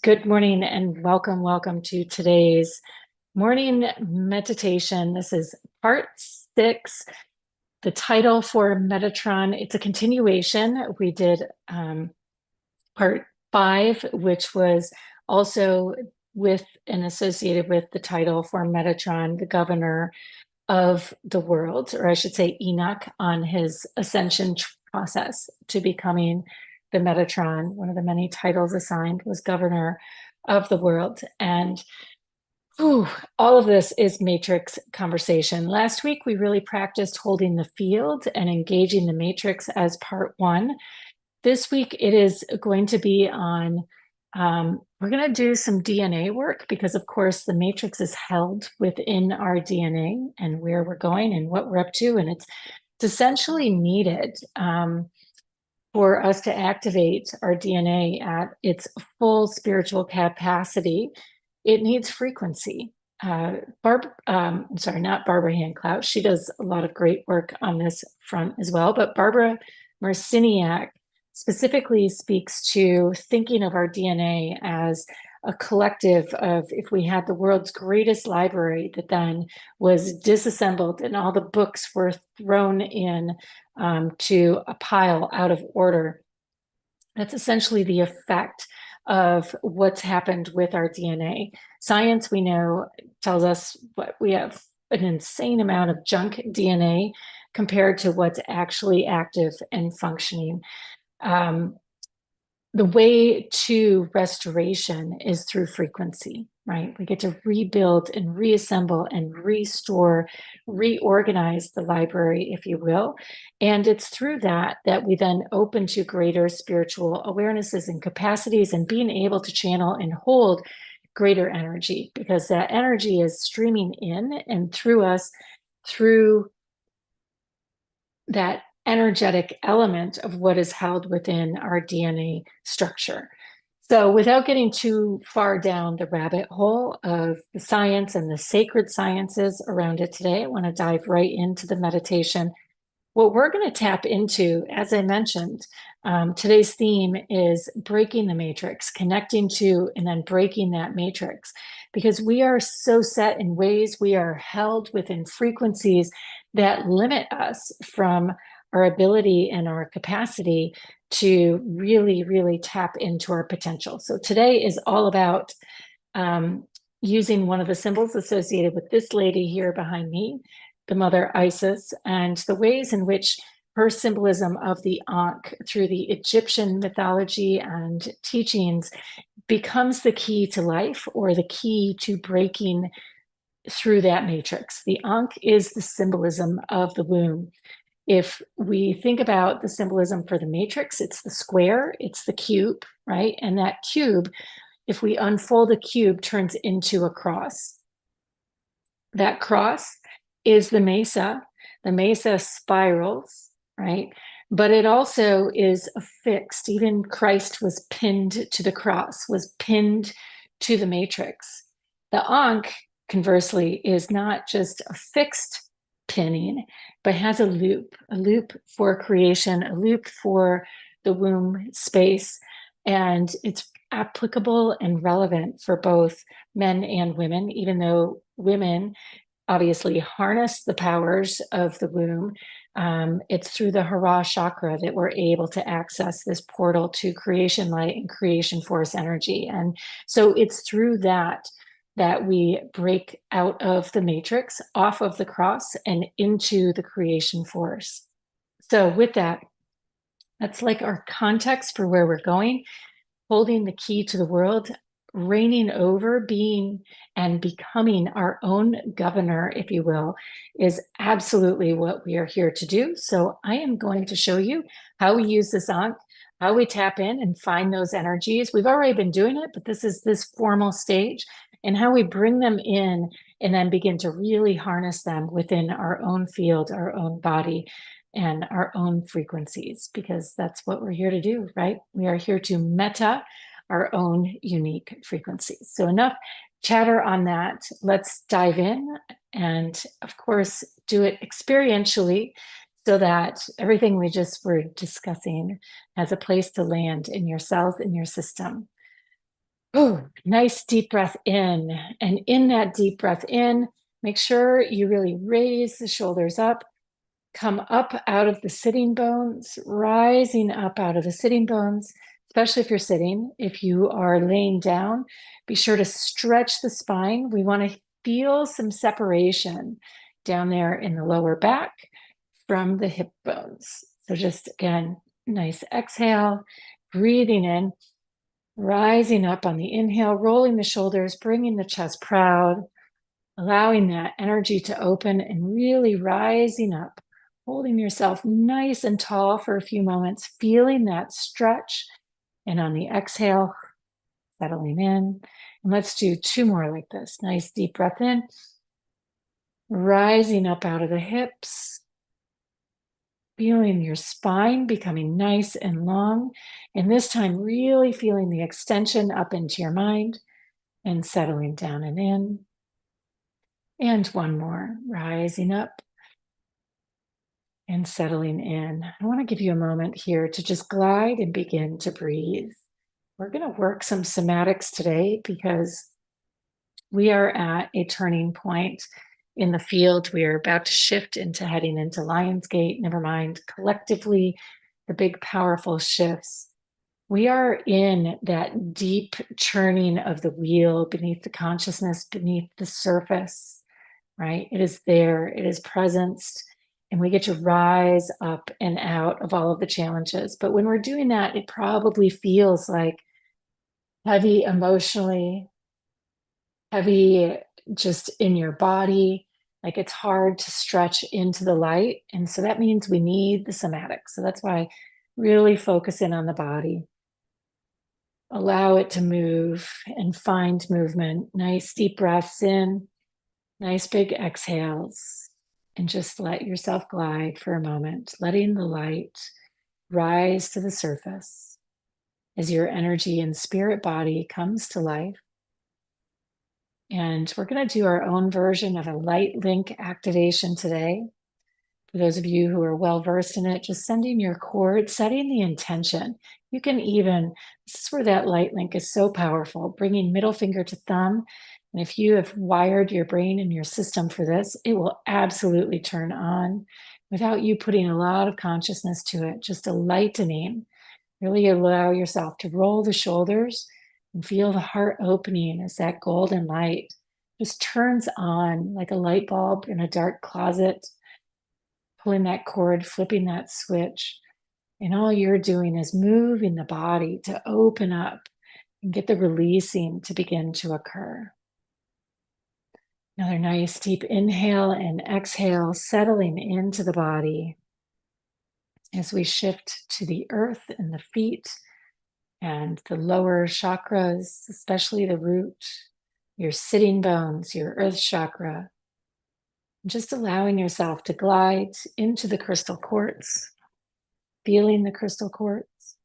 Good morning and welcome to today's morning meditation. This is part 6, the title for Metatron. It's a continuation. We did part 5, which was also with and associated with the title for Metatron, the governor of the world, or I should say Enoch on his ascension process to becoming the Metatron. One of the many titles assigned was governor of the world. And all of this is matrix conversation. Last week, we really practiced holding the field and engaging the matrix as part 1. This week, it is going to be on we're going to do some DNA work because, of course, the matrix is held within our DNA and where we're going and what we're up to. And it's essentially needed for us to activate our DNA at its full spiritual capacity. It needs frequency. Sorry, not Barbara Handclout. She does a lot of great work on this front as well. But Barbara Marciniak specifically speaks to thinking of our DNA as a collective of, if we had the world's greatest library that then was disassembled and all the books were thrown in to a pile out of order. That's essentially the effect of what's happened with our DNA. Science, we know, tells us what we have an insane amount of junk DNA compared to what's actually active and functioning. The way to restoration is through frequency, right? We get to rebuild and reassemble and restore, reorganize the library, if you will. And it's through that we then open to greater spiritual awarenesses and capacities and being able to channel and hold greater energy, because that energy is streaming in and through us, through that energetic element of what is held within our DNA structure. So without getting too far down the rabbit hole of the science and the sacred sciences around it today, I want to dive right into the meditation. What we're going to tap into, as I mentioned, today's theme is breaking the matrix, connecting to and then breaking that matrix, because we are so set in ways, we are held within frequencies that limit us from our ability and our capacity to really, really tap into our potential. So today is all about using one of the symbols associated with this lady here behind me, the Mother Isis, and the ways in which her symbolism of the Ankh through the Egyptian mythology and teachings becomes the key to life, or the key to breaking through that matrix. The Ankh is the symbolism of the womb. If we think about the symbolism for the matrix, it's the square, it's the cube, right? And that cube, if we unfold a cube, turns into a cross. That cross is the mesa. The mesa spirals, right? But it also is affixed. Even Christ was pinned to the cross, was pinned to the matrix. The Ankh, conversely, is not just a fixed pinning, but has a loop for creation, a loop for the womb space. And it's applicable and relevant for both men and women, even though women obviously harness the powers of the womb. It's through the Hara chakra that we're able to access this portal to creation light and creation force energy. And so it's through that we break out of the matrix, off of the cross, and into the creation force. So with that, that's like our context for where we're going, holding the key to the world, reigning over, being and becoming our own governor, if you will, is absolutely what we are here to do. So I am going to show you how we use this Ankh, how we tap in and find those energies. We've already been doing it, but this is this formal stage, and how we bring them in and then begin to really harness them within our own field, our own body, and our own frequencies, because that's what we're here to do, right? We are here to meta our own unique frequencies. So enough chatter on that. Let's dive in and, of course, do it experientially so that everything we just were discussing has a place to land in your cells, in your system. Oh, nice deep breath in. And in that deep breath in, make sure you really raise the shoulders up, come up out of the sitting bones, rising up out of the sitting bones, especially if you're sitting. If you are laying down, be sure to stretch the spine. We want to feel some separation down there in the lower back from the hip bones. So just again, nice exhale, breathing in, rising up on the inhale, rolling the shoulders, bringing the chest proud, allowing that energy to open and really rising up, holding yourself nice and tall for a few moments, feeling that stretch. And on the exhale, settling in. And let's do two more like this. Nice deep breath in, rising up out of the hips, feeling your spine becoming nice and long. And this time, really feeling the extension up into your mind and settling down and in. And one more, rising up and settling in. I want to give you a moment here to just glide and begin to breathe. We're going to work some somatics today because we are at a turning point in the field. We are about to shift into heading into Lionsgate. Never mind, collectively, the big, powerful shifts. We are in that deep churning of the wheel beneath the consciousness, beneath the surface, right? It is there, it is presenced, and we get to rise up and out of all of the challenges. But when we're doing that, it probably feels like heavy emotionally, heavy just in your body, like it's hard to stretch into the light. And so that means we need the somatics. So that's why really focus in on the body. Allow it to move and find movement. Nice deep breaths in, nice big exhales, and just let yourself glide for a moment, letting the light rise to the surface as your energy and spirit body comes to life. And we're going to do our own version of a light link activation today. For those of you who are well versed in it, just sending your cord, setting the intention. You can even, this is where that light link is so powerful, bringing middle finger to thumb. And if you have wired your brain and your system for this, it will absolutely turn on without you putting a lot of consciousness to it, just a lightening. Really allow yourself to roll the shoulders and feel the heart opening as that golden light just turns on like a light bulb in a dark closet, pulling that cord, flipping that switch. And all you're doing is moving the body to open up and get the releasing to begin to occur. Another nice deep inhale and exhale, settling into the body as we shift to the earth and the feet and the lower chakras, especially the root, your sitting bones, your earth chakra. Just allowing yourself to glide into the crystal quartz, feeling the crystal quartz.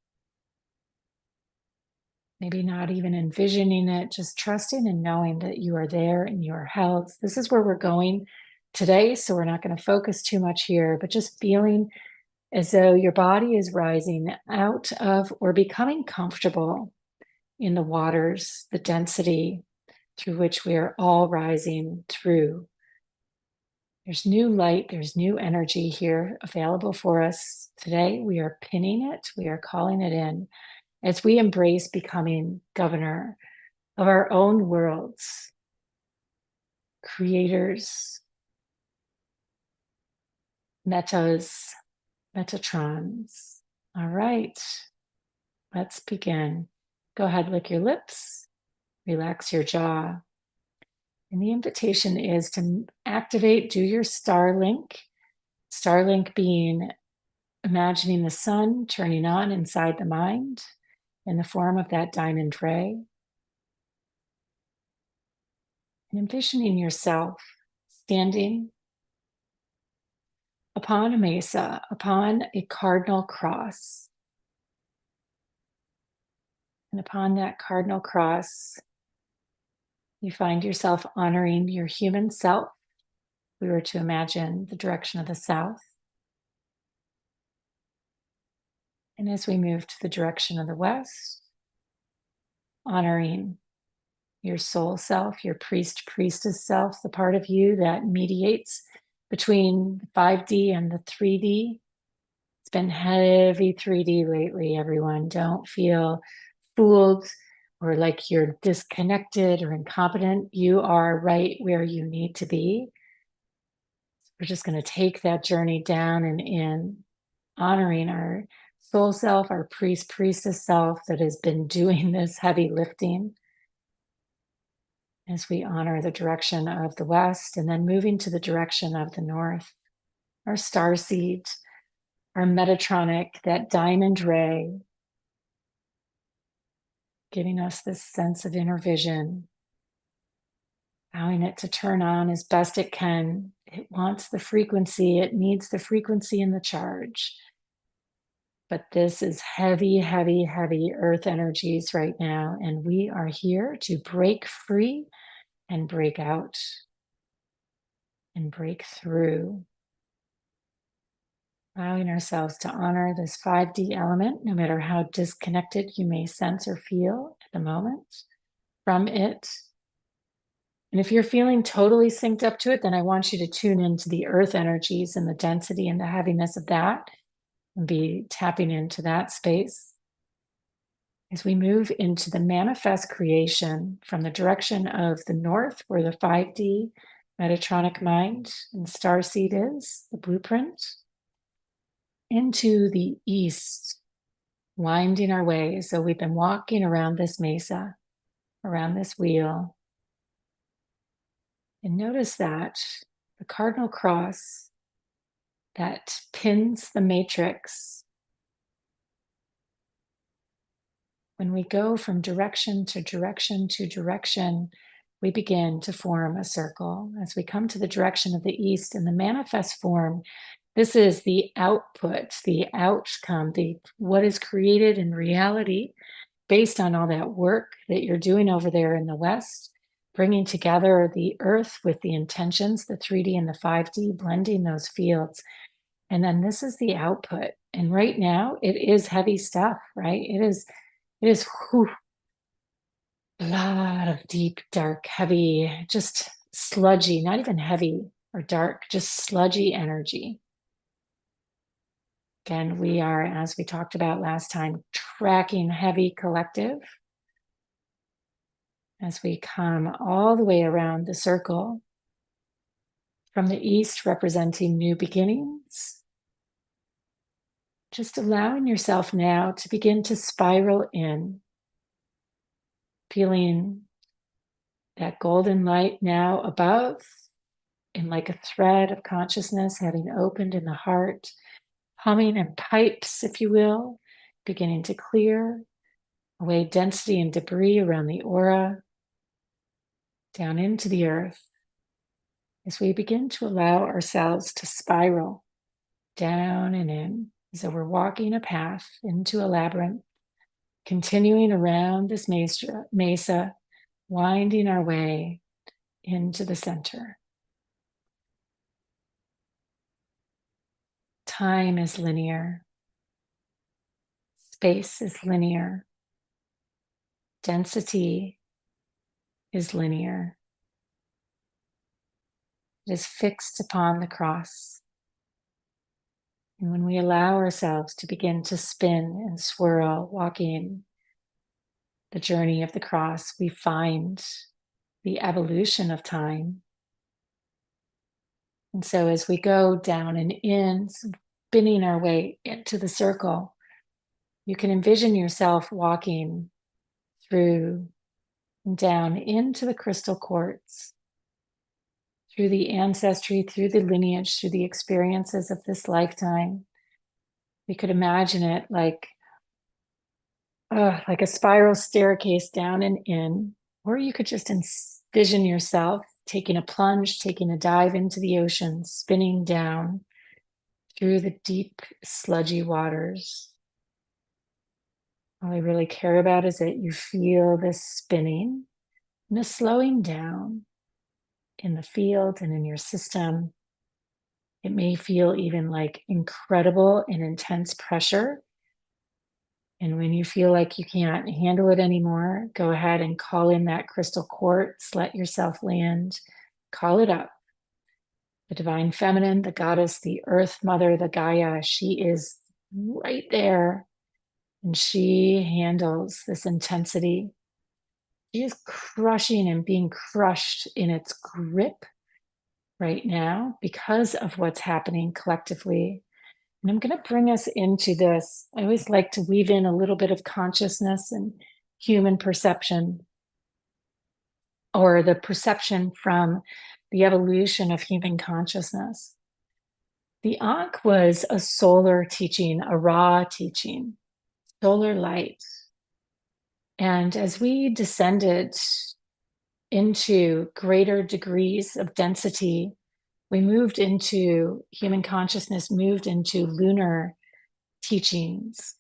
Maybe not even envisioning it, just trusting and knowing that you are there and you are held. This is where we're going today, so we're not going to focus too much here, but just feeling as though your body is rising out of or becoming comfortable in the waters, the density through which we are all rising through. There's new light, there's new energy here available for us today. We are pinning it, we are calling it in as we embrace becoming governor of our own worlds, creators, metas, Metatrons. All right, let's begin. Go ahead, lick your lips, relax your jaw. And the invitation is to activate, do your Starlink. Starlink being imagining the sun turning on inside the mind in the form of that diamond ray. And envisioning yourself standing upon a mesa, upon a cardinal cross. And upon that cardinal cross, you find yourself honoring your human self. We were to imagine the direction of the south. And as we move to the direction of the west, honoring your soul self, your priest, priestess self, the part of you that mediates between 5D and the 3D. It's been heavy 3D lately, everyone. Don't feel fooled or like you're disconnected or incompetent. You are right where you need to be. We're just going to take that journey down and in, honoring our soul self, our priest, priestess self that has been doing this heavy lifting, as we honor the direction of the west and then moving to the direction of the north. Our star seed, our Metatronic, that diamond ray, giving us this sense of inner vision, allowing it to turn on as best it can. It wants the frequency, it needs the frequency and the charge. But this is heavy, heavy, heavy earth energies right now. And we are here to break free and break out and break through. Allowing ourselves to honor this 5D element, no matter how disconnected you may sense or feel at the moment from it. And if you're feeling totally synced up to it, then I want you to tune into the earth energies and the density and the heaviness of that and be tapping into that space. As we move into the manifest creation from the direction of the north, where the 5D Metatronic mind and starseed is, the blueprint, into the east, winding our way. So we've been walking around this mesa, around this wheel. And notice that the cardinal cross that pins the matrix, when we go from direction to direction to direction, we begin to form a circle. As we come to the direction of the east in the manifest form, this is the output, the outcome, what is created in reality based on all that work that you're doing over there in the west, bringing together the earth with the intentions, the 3D and the 5D, blending those fields. And then this is the output. And right now it is heavy stuff, right? It is whew, a lot of deep, dark, heavy, just sludgy, not even heavy or dark, just sludgy energy. Again, we are, as we talked about last time, tracking heavy collective as we come all the way around the circle from the east, representing new beginnings. Just allowing yourself now to begin to spiral in, feeling that golden light now above, and like a thread of consciousness having opened in the heart, humming in pipes, if you will, beginning to clear away density and debris around the aura, down into the earth, as we begin to allow ourselves to spiral down and in, as though we're walking a path into a labyrinth, continuing around this mesa, winding our way into the center. Time is linear. Space is linear. Density is linear. It is fixed upon the cross. And when we allow ourselves to begin to spin and swirl, walking the journey of the cross, we find the evolution of time. And so as we go down and in, spinning our way into the circle, you can envision yourself walking through and down into the crystal quartz, through the ancestry, through the lineage, through the experiences of this lifetime. We could imagine it like a spiral staircase down and in, or you could just envision yourself taking a plunge, taking a dive into the ocean, spinning down through the deep, sludgy waters. All I really care about is that you feel this spinning and the slowing down in the field and in your system. It may feel even like incredible and intense pressure And when you feel like you can't handle it anymore, go ahead and call in that crystal quartz. Let yourself land. Call it up. The divine feminine, the goddess, the earth mother, the Gaia, she is right there. And she handles this intensity. She is crushing and being crushed in its grip right now because of what's happening collectively. And I'm going to bring us into this. I always like to weave in a little bit of consciousness and human perception, or the perception from the evolution of human consciousness. The Ankh was a solar teaching, a raw teaching, solar light. And as we descended into greater degrees of density, we moved into, human consciousness moved into lunar teachings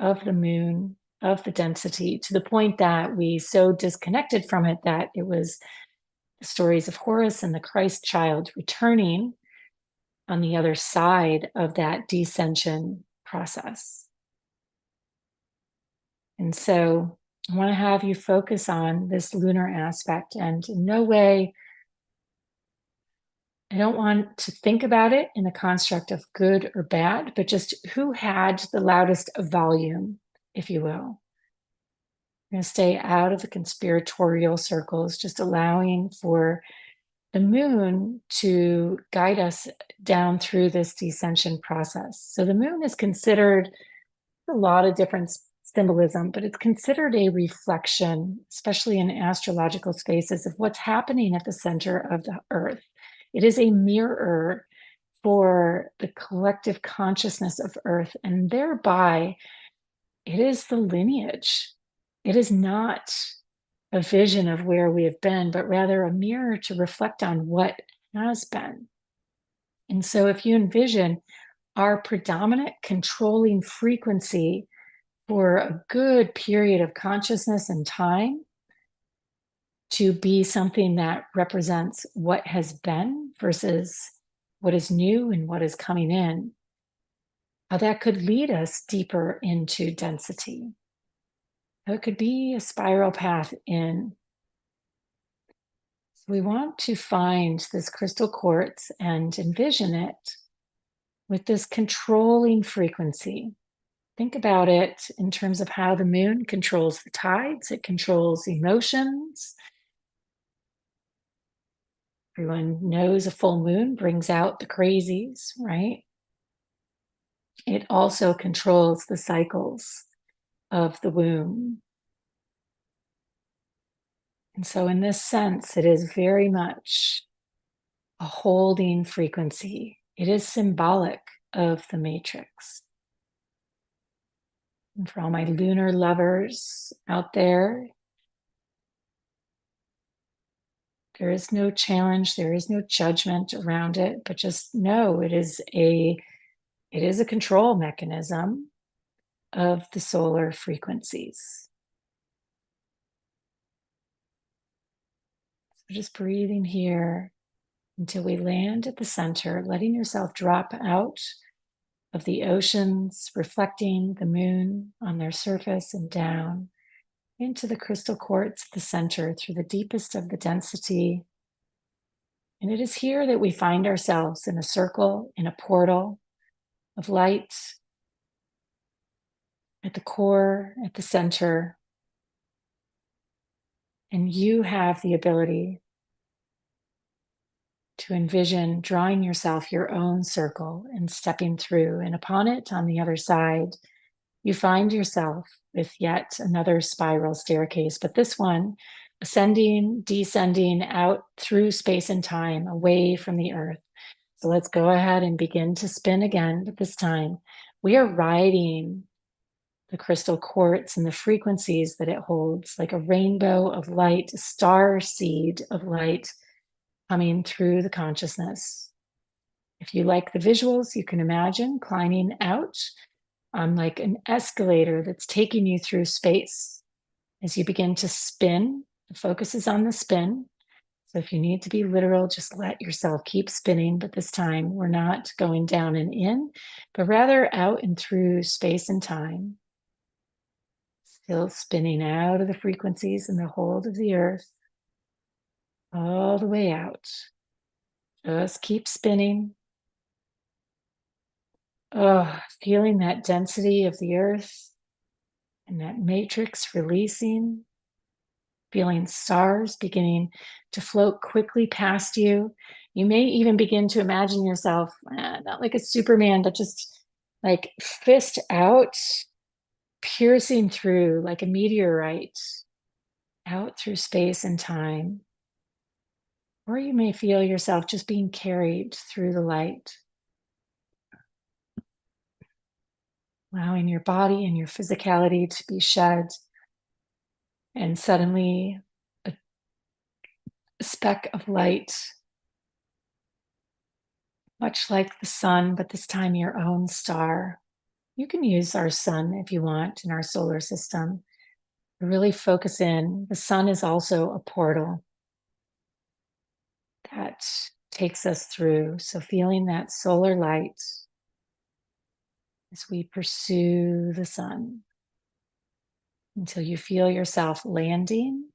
of the moon, of the density, to the point that we so disconnected from it that it was the stories of Horus and the Christ child returning on the other side of that descension process. And so I want to have you focus on this lunar aspect, and in no way, I don't want to think about it in the construct of good or bad, but just who had the loudest volume, if you will. I'm going to stay out of the conspiratorial circles, just allowing for the moon to guide us down through this descension process. So the moon is considered a lot of different symbolism, but it's considered a reflection, especially in astrological spaces, of what's happening at the center of the earth. It is a mirror for the collective consciousness of earth, and thereby it is the lineage. It is not a vision of where we have been, but rather a mirror to reflect on what has been. And so if you envision our predominant controlling frequency for a good period of consciousness and time to be something that represents what has been versus what is new and what is coming in, how that could lead us deeper into density. How it could be a spiral path in. So we want to find this crystal quartz and envision it with this controlling frequency. Think about it in terms of how the moon controls the tides. It controls emotions. Everyone knows a full moon brings out the crazies, right? It also controls the cycles of the womb. And so in this sense, it is very much a holding frequency. It is symbolic of the matrix. And for all my lunar lovers out there, there is no challenge, there is no judgment around it, but just know it is a control mechanism of the solar frequencies. So just breathing here until we land at the center, letting yourself drop out of the oceans, reflecting the moon on their surface and down into the crystal quartz at the center through the deepest of the density. And it is here that we find ourselves in a circle, in a portal of light at the core, at the center. And you have the ability to envision drawing yourself your own circle and stepping through. And upon it, on the other side, you find yourself with yet another spiral staircase, but this one ascending, descending out through space and time, away from the earth. So let's go ahead and begin to spin again, but this time we are riding the crystal quartz and the frequencies that it holds, like a rainbow of light, a star seed of light coming through the consciousness. If you like the visuals, you can imagine climbing out on like an escalator that's taking you through space. As you begin to spin, the focus is on the spin. So if you need to be literal, just let yourself keep spinning. But this time we're not going down and in, but rather out and through space and time. Still spinning out of the frequencies and the hold of the earth, all the way out. Just keep spinning. Oh, feeling that density of the earth and that matrix releasing, feeling stars beginning to float quickly past you. You may even begin to imagine yourself, not like a Superman, but just like fist out, piercing through like a meteorite out through space and time. Or you may feel yourself just being carried through the light, allowing your body and your physicality to be shed. And suddenly, a speck of light, much like the sun, but this time your own star. You can use our sun if you want in our solar system. Really focus in. The sun is also a portal that takes us through. So, feeling that solar light as we pursue the sun until you feel yourself landing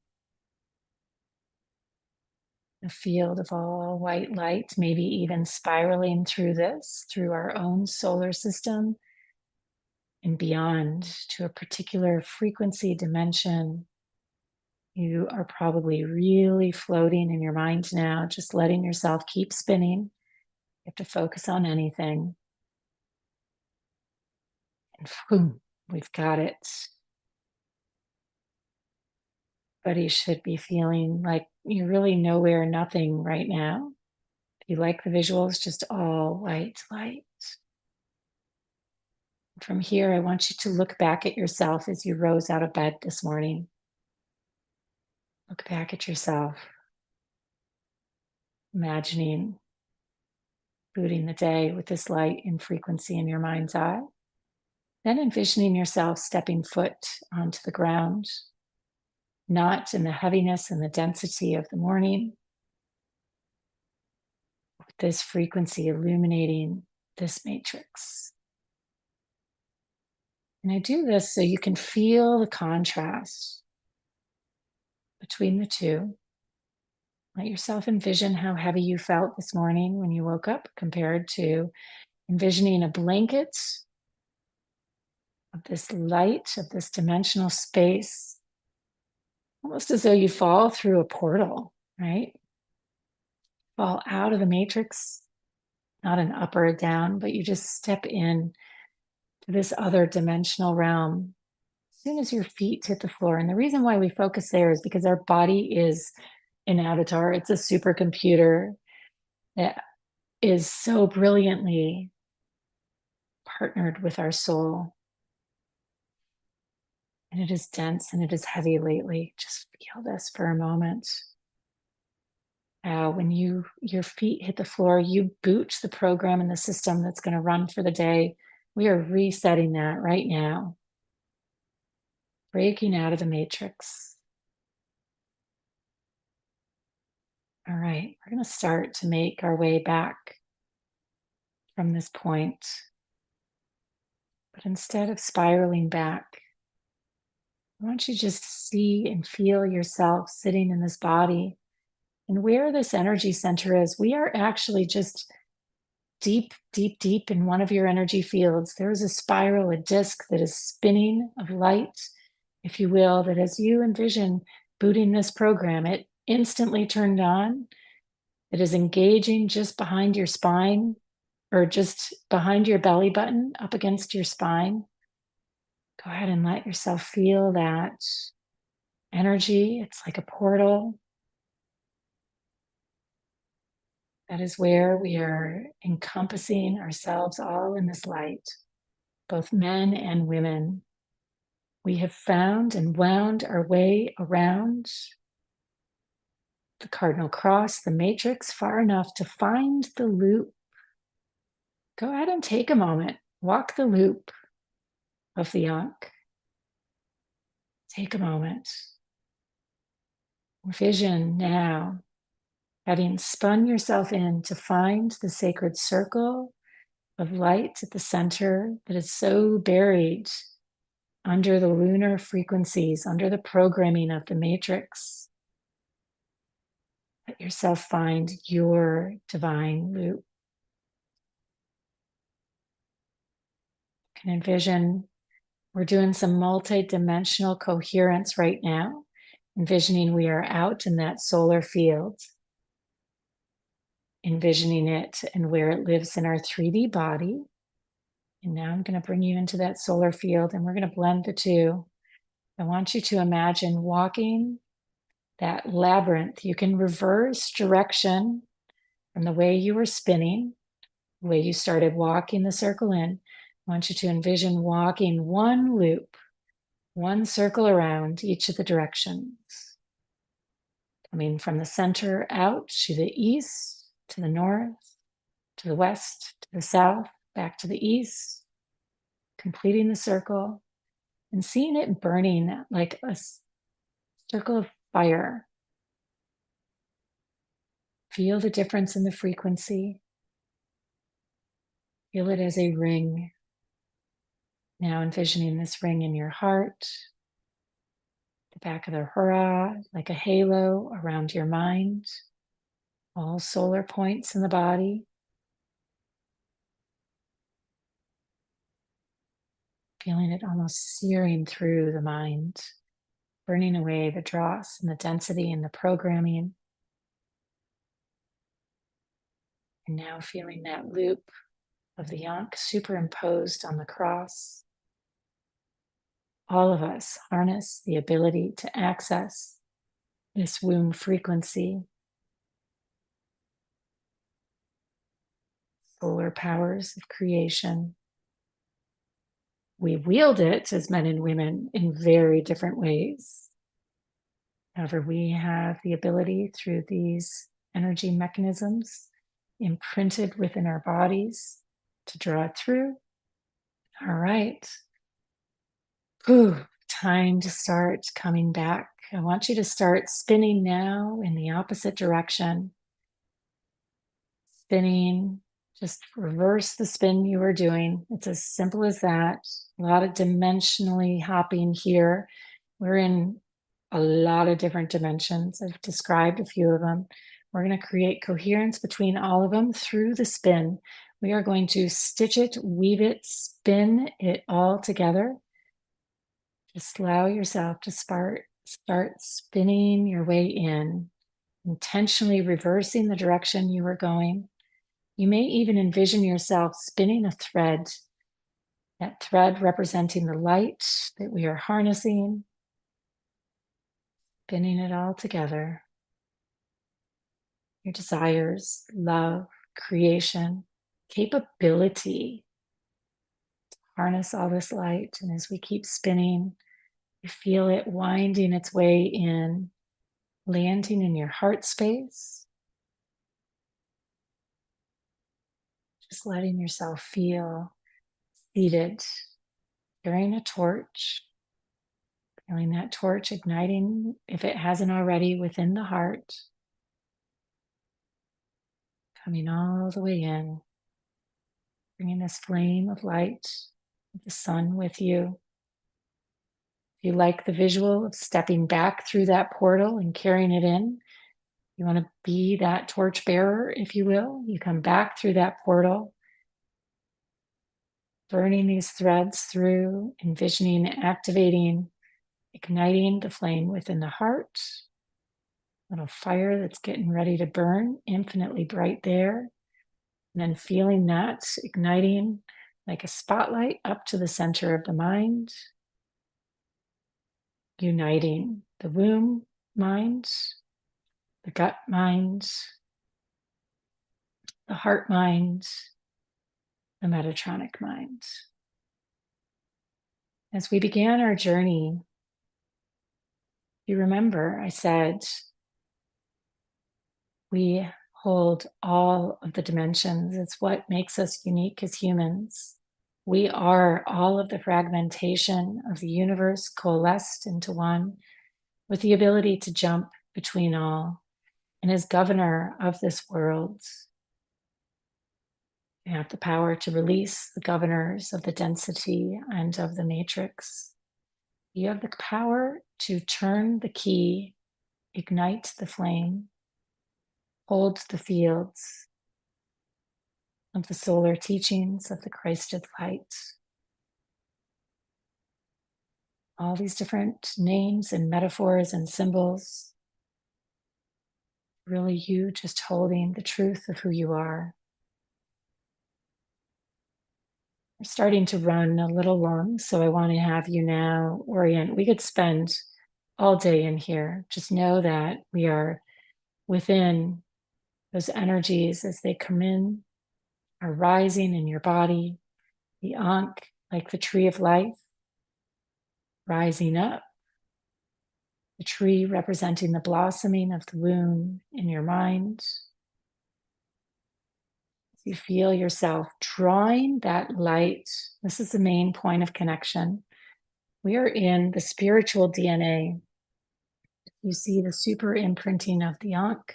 a field of all white light, maybe even spiraling through this, through our own solar system and beyond to a particular frequency dimension. You are probably really floating in your mind now, just letting yourself keep spinning. You have to focus on anything. And boom, we've got it. But you should be feeling like you're really nowhere, nothing right now. If you like the visuals, just all white light. From here, I want you to look back at yourself as you rose out of bed this morning. Look back at yourself, imagining booting the day with this light and frequency in your mind's eye. Then envisioning yourself stepping foot onto the ground, not in the heaviness and the density of the morning, with this frequency illuminating this matrix. And I do this so you can feel the contrast between the two. Let yourself envision how heavy you felt this morning when you woke up compared to envisioning a blanket of this light, of this dimensional space, almost as though you fall through a portal, right? Fall out of the matrix, not an up or a down, but you just step in to this other dimensional realm as soon as your feet hit the floor. And the reason why we focus there is because our body is an avatar, it's a supercomputer that is so brilliantly partnered with our soul. And it is dense and it is heavy lately. Just feel this for a moment. When your feet hit the floor, you boot the program and the system that's going to run for the day. We are resetting that right now. Breaking out of the matrix. All right, we're going to start to make our way back from this point. But instead of spiraling back, I want you just to see and feel yourself sitting in this body. And where this energy center is, we are actually just deep, deep, deep in one of your energy fields. There is a spiral, a disc that is spinning of light, if you will, that as you envision booting this program, it instantly turned on. It is engaging just behind your spine or just behind your belly button, up against your spine. Go ahead and let yourself feel that energy. It's like a portal. That is where we are encompassing ourselves all in this light, both men and women. We have found and wound our way around the cardinal cross, the matrix, far enough to find the loop. Go ahead and take a moment. Walk the loop of the Ankh. Take a moment. Vision now, having spun yourself in to find the sacred circle of light at the center that is so buried under the lunar frequencies, under the programming of the matrix. Let yourself find your divine loop. You can envision we're doing some multi-dimensional coherence right now, envisioning we are out in that solar field, envisioning it and where it lives in our 3D body. And now I'm going to bring you into that solar field and we're going to blend the two. I want you to imagine walking that labyrinth. You can reverse direction from the way you were spinning, the way you started walking the circle in. I want you to envision walking one loop, one circle around each of the directions. Coming from the center out to the east, to the north, to the west, to the south, back to the east, completing the circle and seeing it burning like a circle of fire. Feel the difference in the frequency. Feel it as a ring. Now envisioning this ring in your heart, the back of the hurrah, like a halo around your mind, all solar points in the body. Feeling it almost searing through the mind, burning away the dross and the density and the programming. And now feeling that loop of the Ankh superimposed on the cross. All of us harness the ability to access this womb frequency, solar powers of creation. We wield it as men and women in very different ways. However, we have the ability through these energy mechanisms imprinted within our bodies to draw it through. All right. Ooh, time to start coming back. I want you to start spinning now in the opposite direction. Spinning, just reverse the spin you were doing. It's as simple as that. A lot of dimensionally hopping here. We're in a lot of different dimensions. I've described a few of them. We're going to create coherence between all of them through the spin. We are going to stitch it, weave it, spin it all together. Just allow yourself to start spinning your way in, intentionally reversing the direction you were going. You may even envision yourself spinning a thread, that thread representing the light that we are harnessing, spinning it all together. Your desires, love, creation, capability to harness all this light. And as we keep spinning, you feel it winding its way in, landing in your heart space. Just letting yourself feel seated, carrying a torch, feeling that torch igniting, if it hasn't already, within the heart, coming all the way in, bringing this flame of light, the sun with you. If you like the visual of stepping back through that portal and carrying it in, you want to be that torch bearer, if you will. You come back through that portal, burning these threads through, envisioning, activating, igniting the flame within the heart. Little fire that's getting ready to burn, infinitely bright there. And then feeling that igniting like a spotlight up to the center of the mind, uniting the womb mind, the gut mind, the heart mind, the Metatronic mind. As we began our journey, you remember I said we hold all of the dimensions. It's what makes us unique as humans. We are all of the fragmentation of the universe coalesced into one, with the ability to jump between all. And as governor of this world, you have the power to release the governors of the density and of the matrix. You have the power to turn the key, ignite the flame, hold the fields of the solar teachings of the Christ of light. All these different names and metaphors and symbols, really you just holding the truth of who you are. We're starting to run a little long, so I want to have you now orient. We could spend all day in here. Just know that we are within those energies as they come in, are rising in your body. The Ankh, like the tree of life, rising up. The tree representing the blossoming of the womb in your mind. You feel yourself drawing that light. This is the main point of connection. We are in the spiritual DNA. You see the super imprinting of the Ankh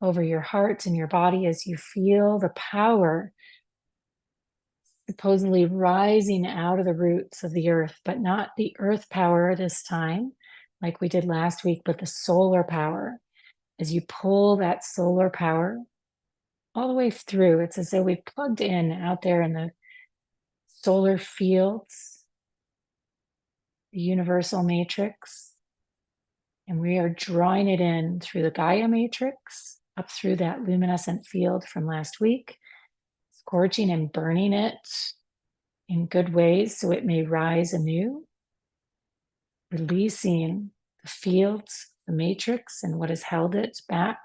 over your heart and your body as you feel the power supposedly rising out of the roots of the earth, but not the earth power this time, like we did last week, but the solar power. As you pull that solar power all the way through, it's as though we plugged in out there in the solar fields, the universal matrix, and we are drawing it in through the Gaia matrix, up through that luminescent field from last week, scorching and burning it in good ways so it may rise anew, releasing the fields, the matrix, and what has held it back,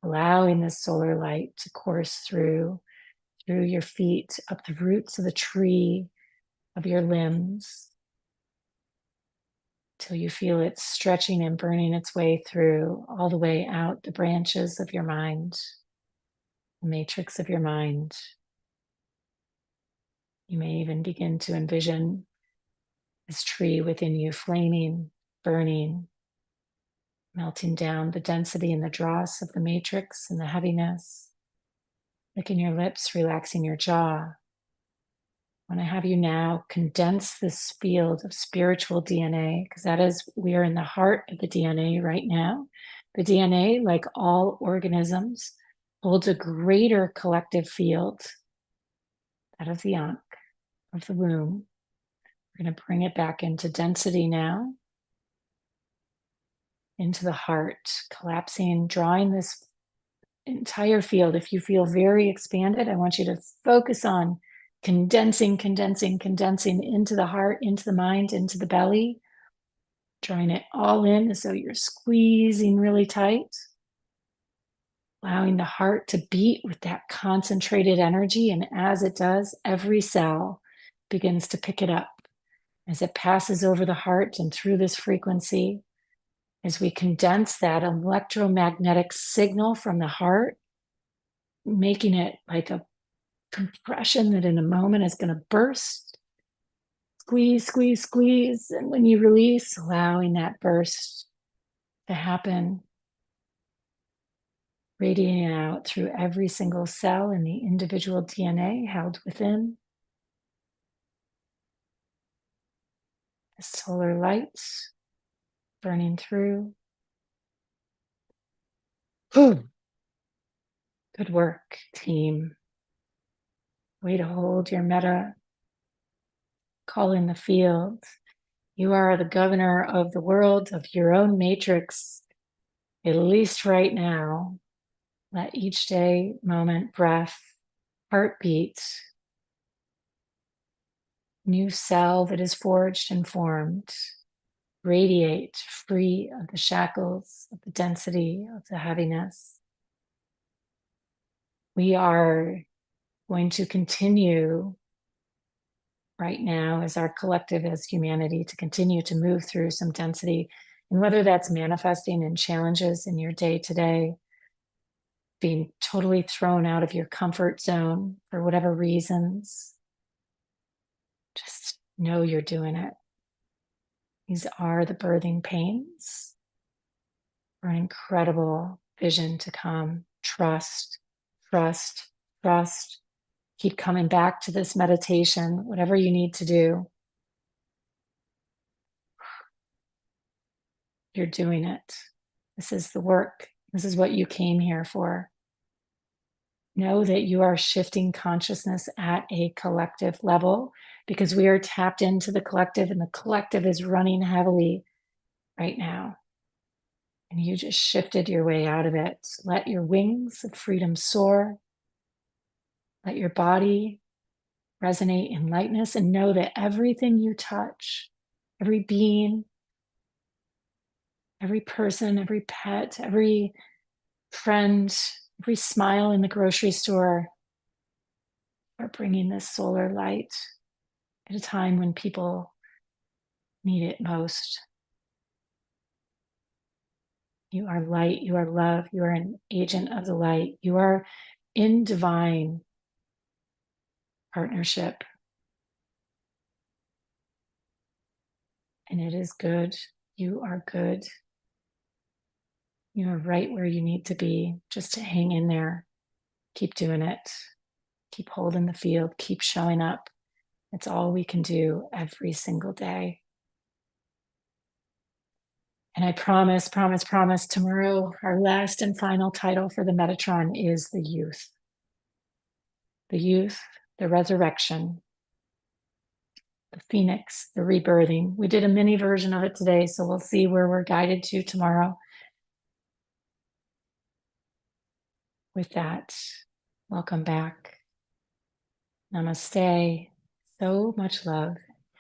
allowing the solar light to course through your feet, up the roots of the tree of your limbs, till you feel it stretching and burning its way through, all the way out the branches of your mind, the matrix of your mind. You may even begin to envision this tree within you flaming, burning, melting down the density and the dross of the matrix and the heaviness. Licking your lips, relaxing your jaw. I want to have you now condense this field of spiritual DNA, because that is, we are in the heart of the DNA right now. The DNA, like all organisms, holds a greater collective field, that of the Ankh, of the womb. We're going to bring it back into density now, into the heart, collapsing, drawing this entire field. If you feel very expanded, I want you to focus on condensing into the heart, into the mind, into the belly, drawing it all in as though you're squeezing really tight, allowing the heart to beat with that concentrated energy. And as it does, every cell begins to pick it up as it passes over the heart and through this frequency. As we condense that electromagnetic signal from the heart, making it like a compression that in a moment is going to burst. Squeeze. And when you release, allowing that burst to happen, radiating out through every single cell in the individual DNA held within. The solar lights burning through. Good work, team. Way to hold your meta. Call in the field. You are the governor of the world, of your own matrix, at least right now. Let each day, moment, breath, heartbeat, new cell that is forged and formed, radiate free of the shackles, of the density, of the heaviness. We are going to continue right now as our collective, as humanity, to continue to move through some density. And whether that's manifesting in challenges in your day to day, being totally thrown out of your comfort zone for whatever reasons, just know you're doing it. These are the birthing pains for an incredible vision to come. Trust. Keep coming back to this meditation, whatever you need to do. You're doing it. This is the work. This is what you came here for. Know that you are shifting consciousness at a collective level because we are tapped into the collective, and the collective is running heavily right now. And you just shifted your way out of it. Let your wings of freedom soar. Let your body resonate in lightness, and know that everything you touch, every being, every person, every pet, every friend, every smile in the grocery store are bringing this solar light at a time when people need it most. You are light, you are love, you are an agent of the light. You are in divine partnership. And it is good. You are good. You are right where you need to be, just to hang in there. Keep doing it. Keep holding the field. Keep showing up. It's all we can do every single day. And I promise, tomorrow, our last and final title for the Metatron is the youth. The youth, the resurrection, the phoenix, the rebirthing. We did a mini version of it today, so we'll see where we're guided to tomorrow. With that, welcome back. Namaste. So much love.